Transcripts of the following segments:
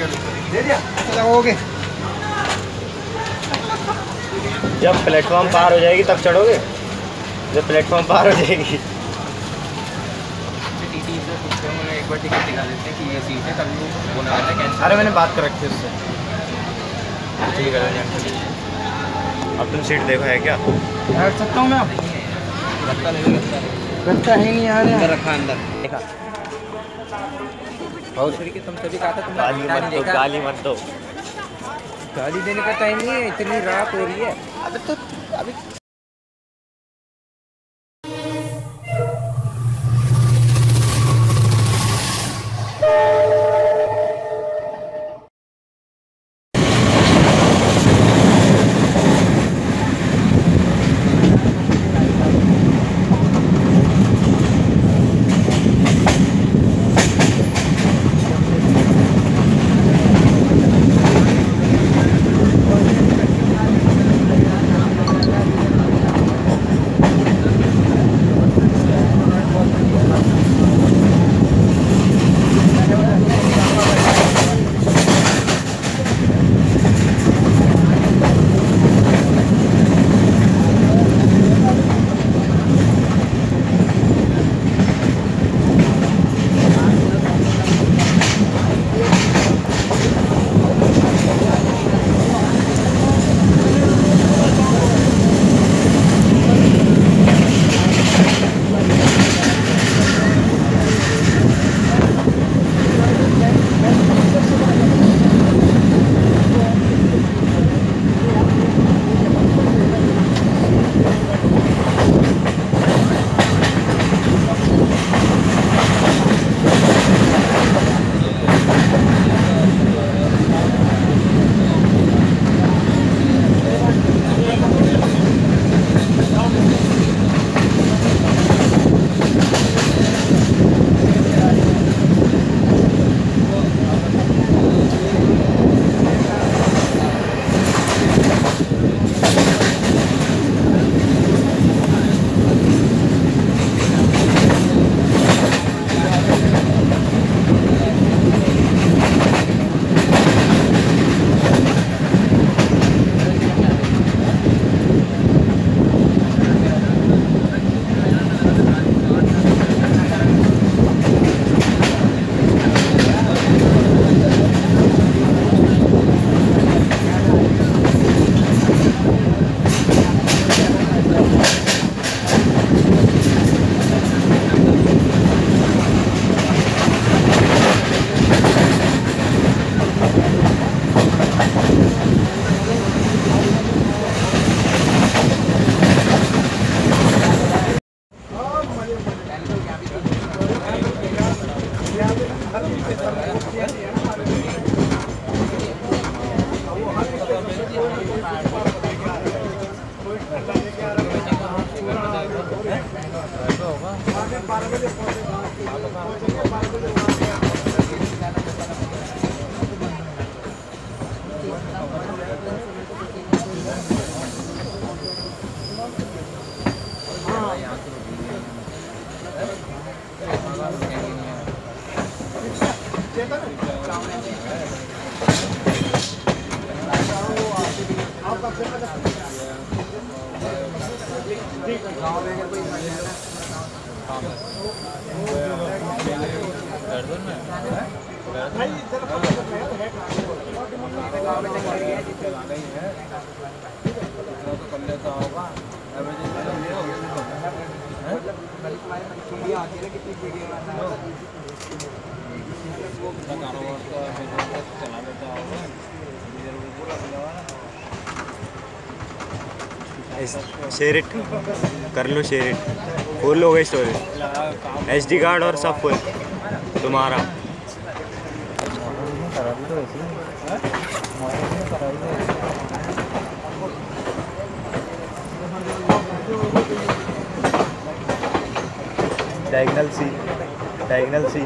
दे दिया, चलोगे जब प्लेटफॉर्म पार हो जाएगी तब चढ़ोगे, जब प्लेटफॉर्म पार हो जाएगी। एक बार टिकट दिखा देते हैं कि ये सीट है, कभी वो ना करते कैंसिल। अरे मैंने बात कर रखी है उससे, ठीक है। अब तुम सीट देखो है क्या? बैठ सकता हूँ मैं? गत्ता नहीं, गत्ता है नहीं यार। अंदर रखा, अंदर देखा बहुत की तुम सभी कहा था, गाली मत दो, गाली मत दो। गाली देने का टाइम नहीं है, इतनी रात हो रही है अभी तो। अभी शेयर इट कर लो, शेयर इट फुल हो गई स्टोरेज, SD कार्ड और सब फुल तुम्हारा। डायगोनल सी, डायगोनल सी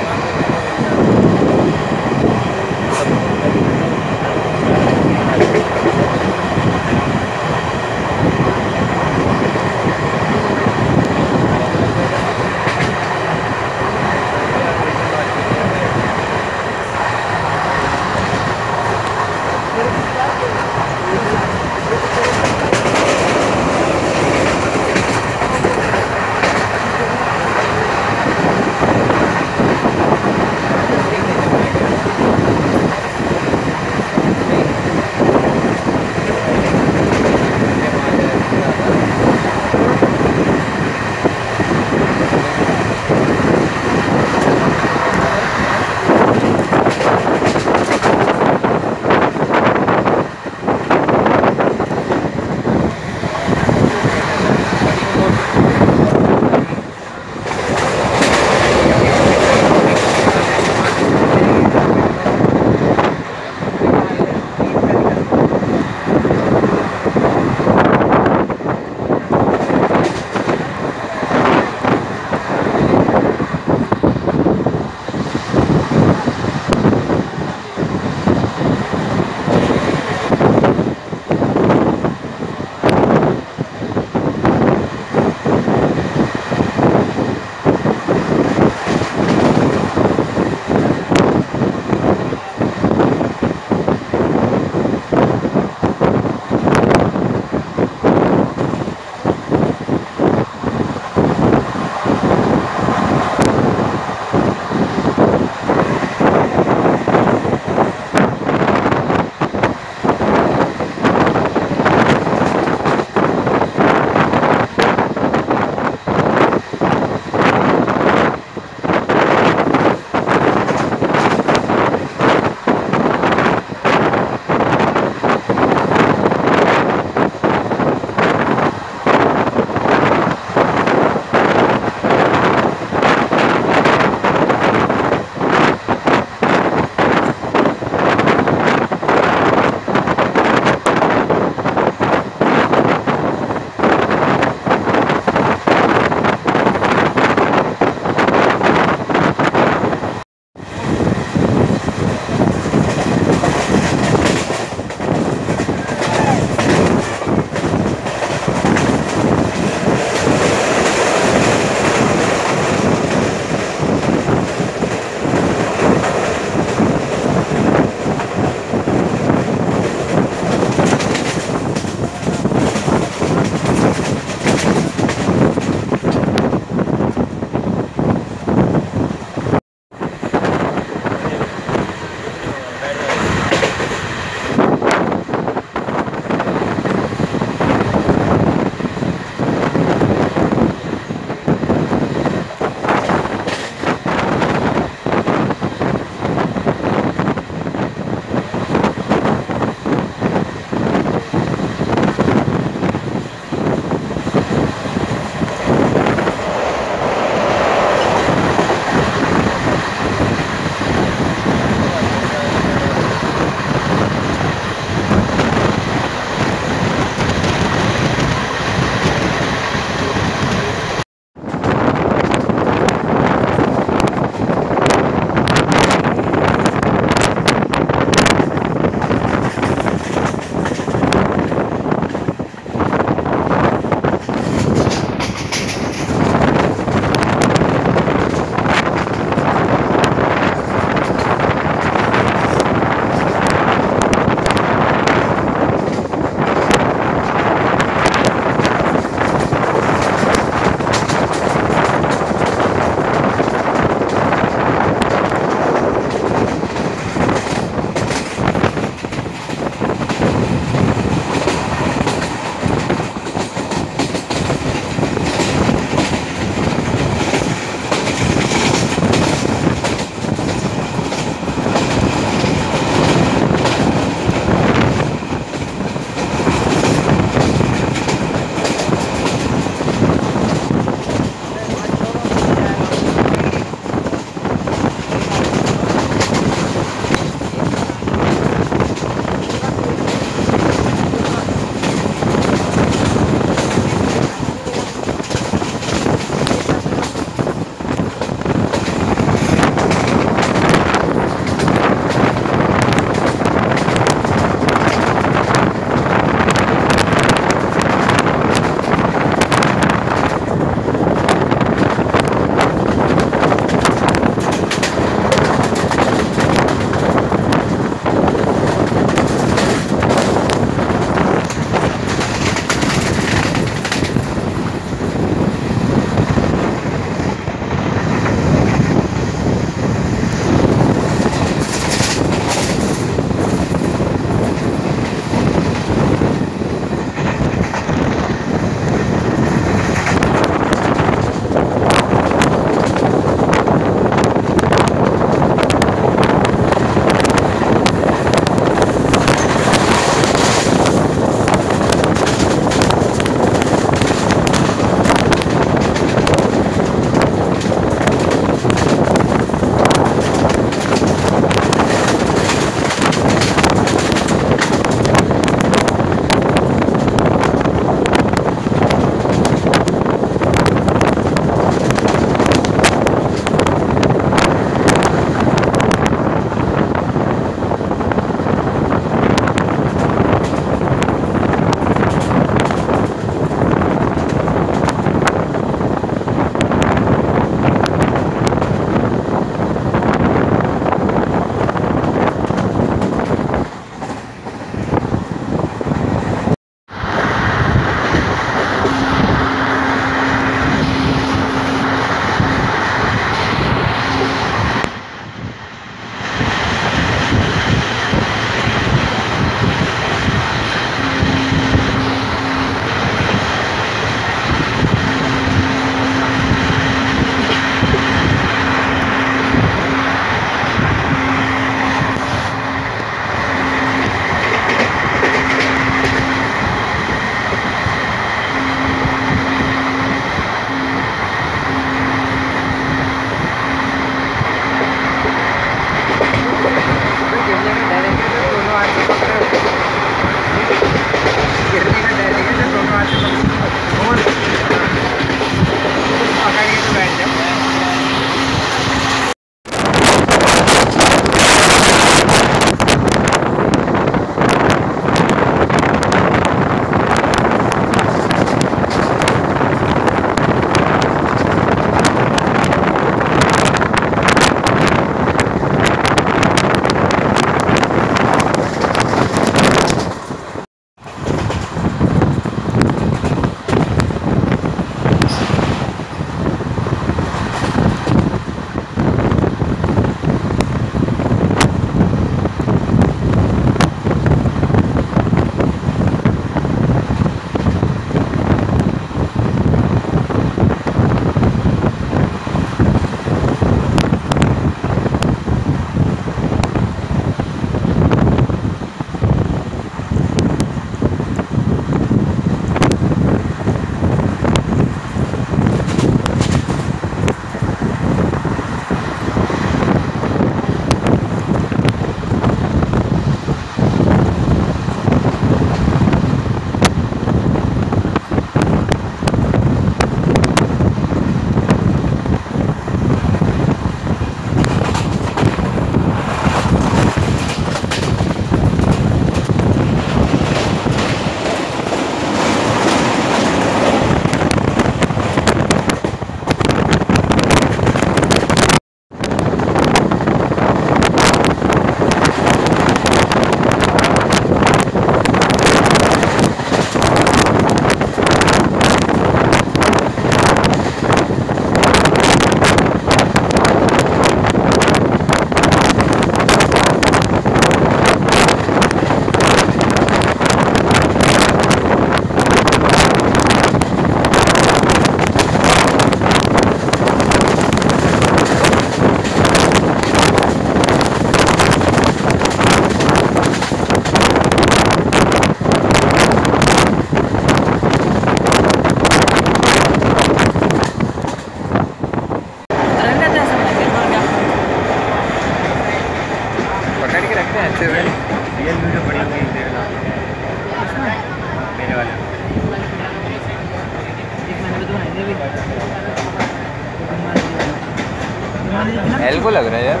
एल को लग रहा है यार,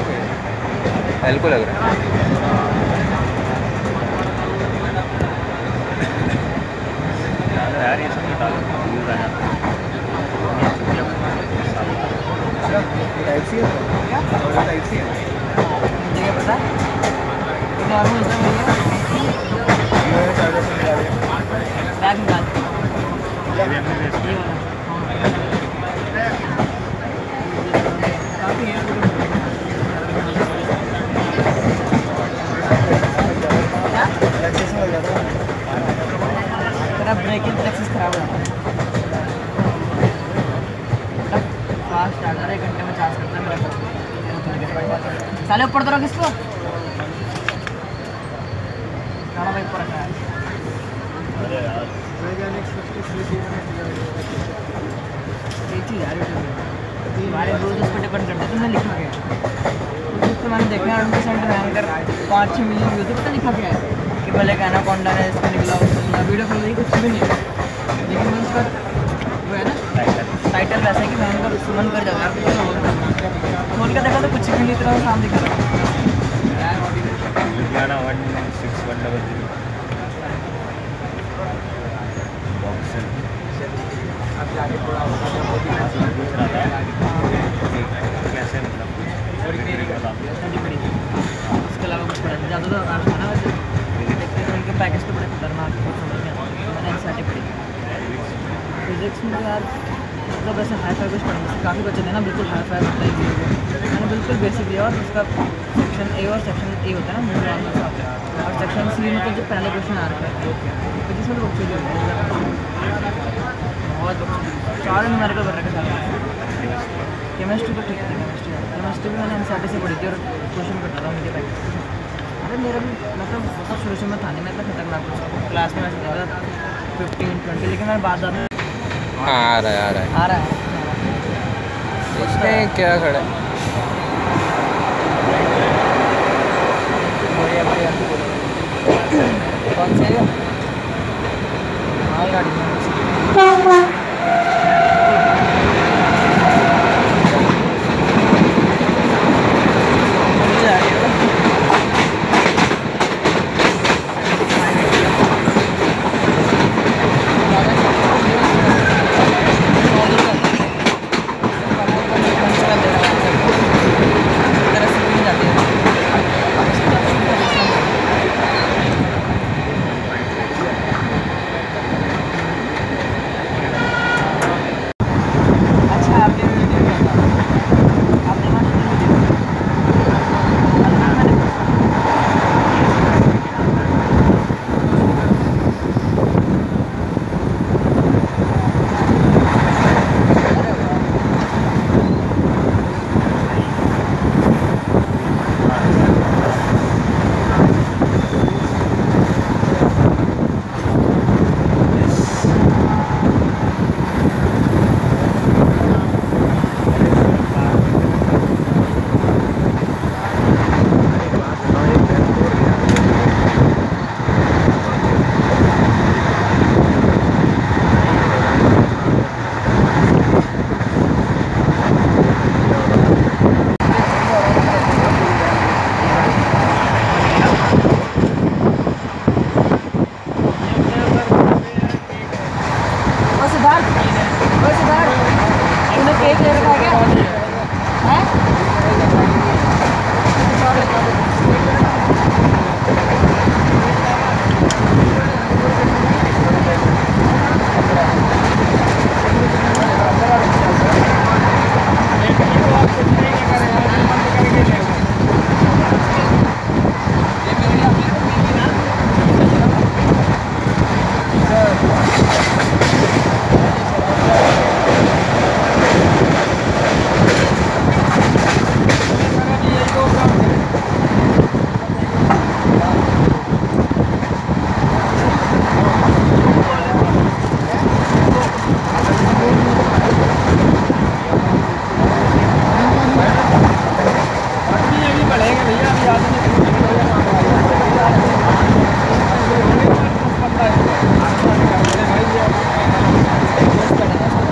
एल को लग रहा है। यार ये सब निकालो, यूज आ जाता है। टाइप सी है क्या? टाइप सी है मुझे क्या पता, नॉर्मल होता है मेरा चार्जर से निकाल बैग निकाल तेरा ब्रेकिंग फ्लेक्सिस खराब हो जाता है। फास्ट चार्जर 1 घंटे में चार्ज करता है मेरा। साले ऊपर तो रख इसको, खाना भाई ऊपर रखा है। हमारे रोज उस पर डिपेंड करता है। तुमने लिखा क्या है तो मैंने देखा 100% रैंक कर 5-6 मिलियन व्यूज पर लिखा क्या है कि भले का एनाकोंडा है इसका निकला उसका वीडियो खोल रही कुछ भी नहीं है, लेकिन मैं उसका वो है ना टाइटल वैसा है कि मैं उनका सुमन कर जाऊँगा खोल के देखा तो कुछ भी नहीं, इतना सामने दिखा रहा 16100 कैसे मतलब उसके अलावा कुछ पढ़ा ज़्यादा तो आसान है वैसे देखते हैं उनके पैकेज तो बड़े खतरनाक है, समझ में आता है। मैंने एनसीईआरटी पढ़ी फिजिक्स में यार मतलब वैसे हाई फाई कुछ पढ़ा जैसे काफ़ी बच्चे थे ना बिल्कुल हाई फाई होता है, मैंने बिल्कुल बेसिक लिया और उसका सेक्शन ए और सेक्शन ए होता है ना नॉर्मल से आता है और सेक्शन सी में तो जो पहले क्वेश्चन आ रहा है तो जिसमें तो बच्चे जो बहुत बच्चे सारे न्यूमेरिकल कर रखे सारे। केमिस्ट्री तो ठीक है, केमिस्ट्री भी मैंने एनसीईआरटी से पढ़ी थी और क्वेश्चन करता था मुझे पैकेज। अरे मेरा भी मतलब बहुत शुरू से मैं था नहीं, मैं इतना खतरनाक क्लास में ऐसे देता था 15-20, लेकिन मेरे बाद आ रहा है इसमें क्या खड़ा है कौन से माल गाड़ी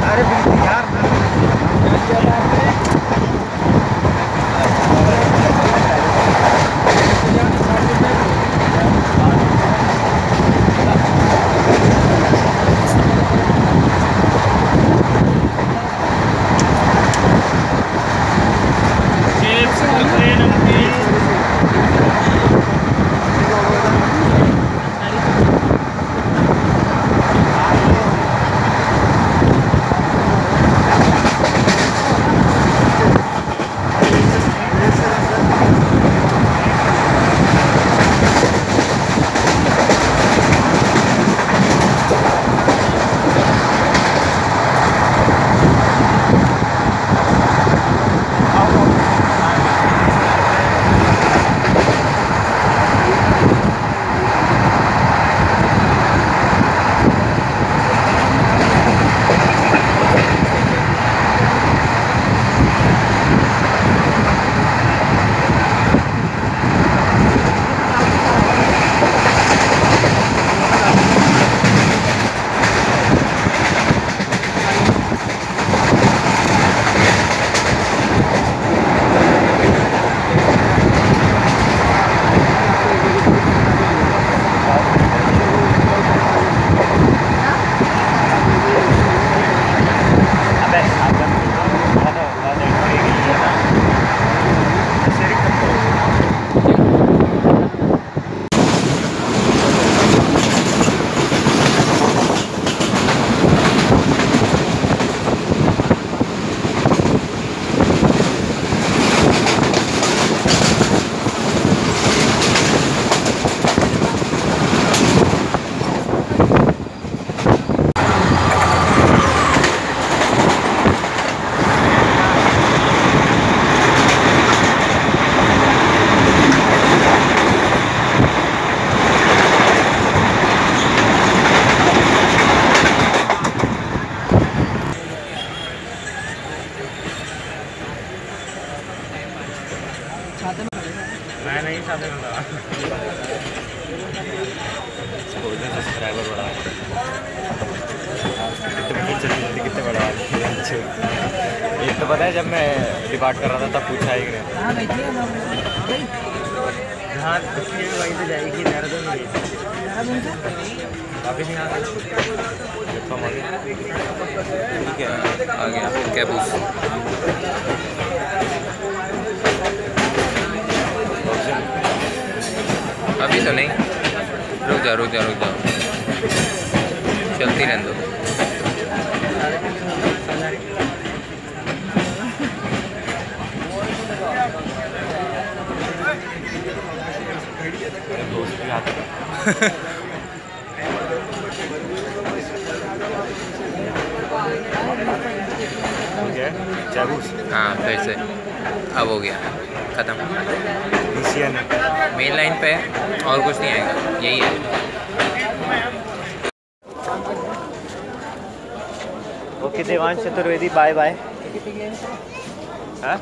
अरे सब्सक्राइबर बढ़ा कितने बड़ा ये तो पता है जब मैं डिपार्ट कर रहा था तब पूछा ही नहीं। हाँ बैठिए हाँ वहीं से जाएगी देहरादून में वापिस नहीं आ गया ठीक है आ गया कैबूस। अभी तो नहीं, रुक जाओ चलती रहने दो। हाँ फिर से अब हो गया ख़त्म। मेन लाइन पे और कुछ नहीं आएगा, यही है। Okay Devansh Chaturvedi bye bye. हाँ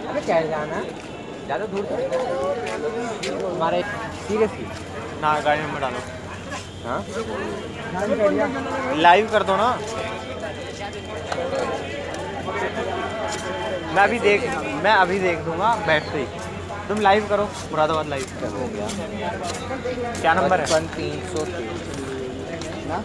अरे क्या जाना ज़्यादा दूर हमारे सीरियसली ना गाड़ी नंबर डालो। हाँ लाइव कर दो ना। मैं अभी देख दूंगा बैठते ही। तुम लाइव करो मुरादाबाद लाइव हो गया। क्या नंबर है? 303 ना।